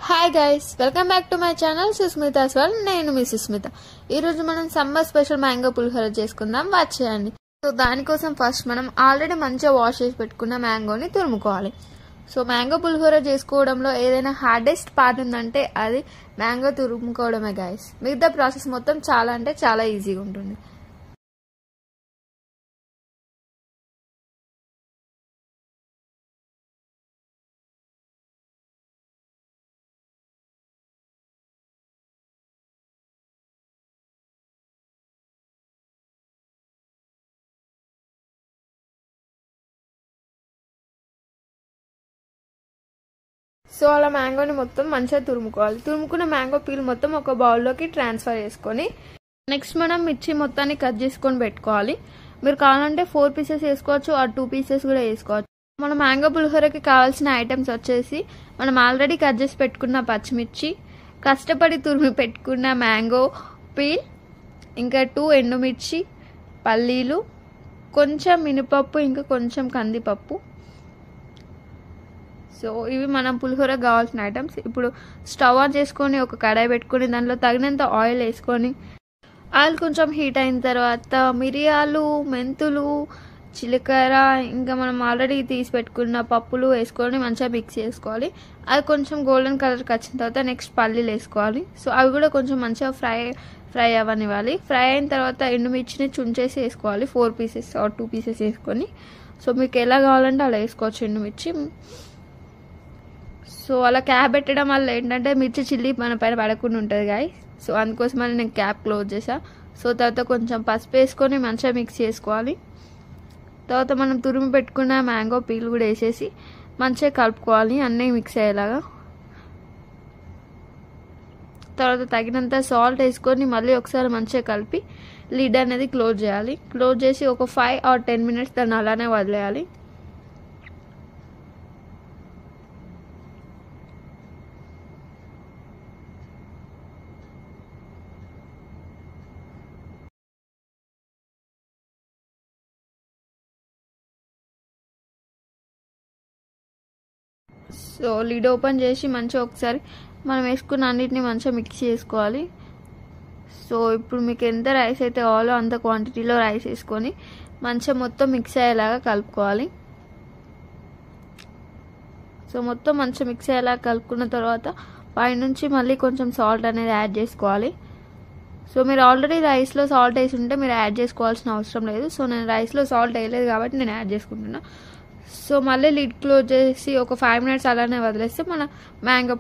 Hi guys, welcome back to my channel Susmita's world. నేను మీ సుస్మిత. ఈ రోజు మనం సమ్మర్ స్పెషల్ మ్యాంగో పులిహోర చేసుకుందాం. వచ్చేయండి. సో దానికోసం ఫస్ట్ మనం ఆల్రెడీ మంచిగా వాష్ చేసి పెట్టుకున్న మ్యాంగోని తురుముకోవాలి. సో మ్యాంగో పులిహోర చేసుకోవడంలో ఏదైనా హార్డెస్ట్ పార్ట్ ఉందంటే అది మ్యాంగో తురుముకోవడమే గైస్. మిగతా ప్రాసెస్ మొత్తం చాలా అంటే చాలా ఈజీగా ఉంటుంది. సో అలా మ్యాంగోని మొత్తం మంచిగా తురుముకోవాలి. తురుముకున్న మ్యాంగో పీల్ మొత్తం ఒక బౌల్లోకి ట్రాన్స్ఫర్ చేసుకొని నెక్స్ట్ మనం మిర్చి మొత్తాన్ని కట్ చేసుకొని పెట్టుకోవాలి. మీరు కావాలంటే 4 పీసెస్ వేసుకోవచ్చు, ఆ 2 పీసెస్ కూడా వేసుకోవచ్చు. మన మ్యాంగో పులిహోరకి కావాల్సిన ఐటమ్స్ వచ్చేసి మనం ఆల్రెడీ కట్ చేసి పెట్టుకున్న పచ్చిమిర్చి, కష్టపడి తురిమి పెట్టుకున్న మ్యాంగో పీల్, ఇంకా 2 ఎండుమిర్చి, పల్లీలు, కొంచెం మినపప్పు, ఇంకా కొంచెం కందిపప్పు. సో ఇవి మనం పులిహోర కావాల్సిన ఐటమ్స్. ఇప్పుడు స్టవ్ ఆన్ చేసుకొని ఒక కడాయి పెట్టుకొని దాంట్లో తగినంత ఆయిల్ వేసుకొని ఆయిల్ కొంచెం హీట్ అయిన తర్వాత మిరియాలు, మెంతులు, జీలకర్ర, ఇంకా మనం ఆల్రెడీ తీసి పెట్టుకున్న పప్పులు వేసుకొని మంచిగా మిక్స్ చేసుకోవాలి. అది కొంచెం గోల్డెన్ కలర్కి వచ్చిన తర్వాత నెక్స్ట్ పల్లీలు వేసుకోవాలి. సో అవి కూడా కొంచెం మంచిగా ఫ్రై అవ్వనివ్వాలి. ఫ్రై అయిన తర్వాత ఎండుమిర్చిని చుంచేసి వేసుకోవాలి. 4 పీసెస్ ఆర్ 2 పీసెస్ వేసుకొని. సో మీకు ఎలా కావాలంటే అలా వేసుకోవచ్చు ఎండుమిర్చి. సో అలా క్యాప్ పెట్టడం వల్ల ఏంటంటే మిర్చి చిల్లి మన పైన పడకుండా ఉంటుంది గాయస్. సో అందుకోసమని నేను క్యాప్ క్లోజ్ చేసా. సో తర్వాత కొంచెం పసుపు వేసుకొని మంచిగా మిక్స్ చేసుకోవాలి. తర్వాత మనం తురిమి పెట్టుకున్న మ్యాంగో పీల్ కూడా వేసేసి మంచిగా కలుపుకోవాలి, అన్నీ మిక్స్ అయ్యేలాగా. తర్వాత తగినంత సాల్ట్ వేసుకొని మళ్ళీ ఒకసారి మంచిగా కలిపి లిడ్ అనేది క్లోజ్ చేయాలి. క్లోజ్ చేసి ఒక 5 or 10 minutes దాన్ని అలానే వదిలేయాలి. సో లిడ్ ఓపెన్ చేసి మంచిగా ఒకసారి మనం వేసుకున్న అన్నిటిని మంచిగా మిక్స్ చేసుకోవాలి. సో ఇప్పుడు మీకు ఎంత రైస్ అయితే కావాలో అంత క్వాంటిటీలో రైస్ వేసుకొని మంచిగా మొత్తం మిక్స్ అయ్యేలాగా కలుపుకోవాలి. సో మొత్తం మంచిగా మిక్స్ అయ్యేలాగా కలుపుకున్న తర్వాత పైనుంచి మళ్ళీ కొంచెం సాల్ట్ అనేది యాడ్ చేసుకోవాలి. సో మీరు ఆల్రెడీ రైస్లో సాల్ట్ వేసి ఉంటే మీరు యాడ్ చేసుకోవాల్సిన అవసరం లేదు. సో నేను రైస్లో సాల్ట్ వేయలేదు కాబట్టి నేను యాడ్ చేసుకుంటున్నా. సో మళ్ళీ లిడ్ క్లోజ్ చేసి ఒక 5 minutes అలానే వదిలేస్తే మన మ్యాంగో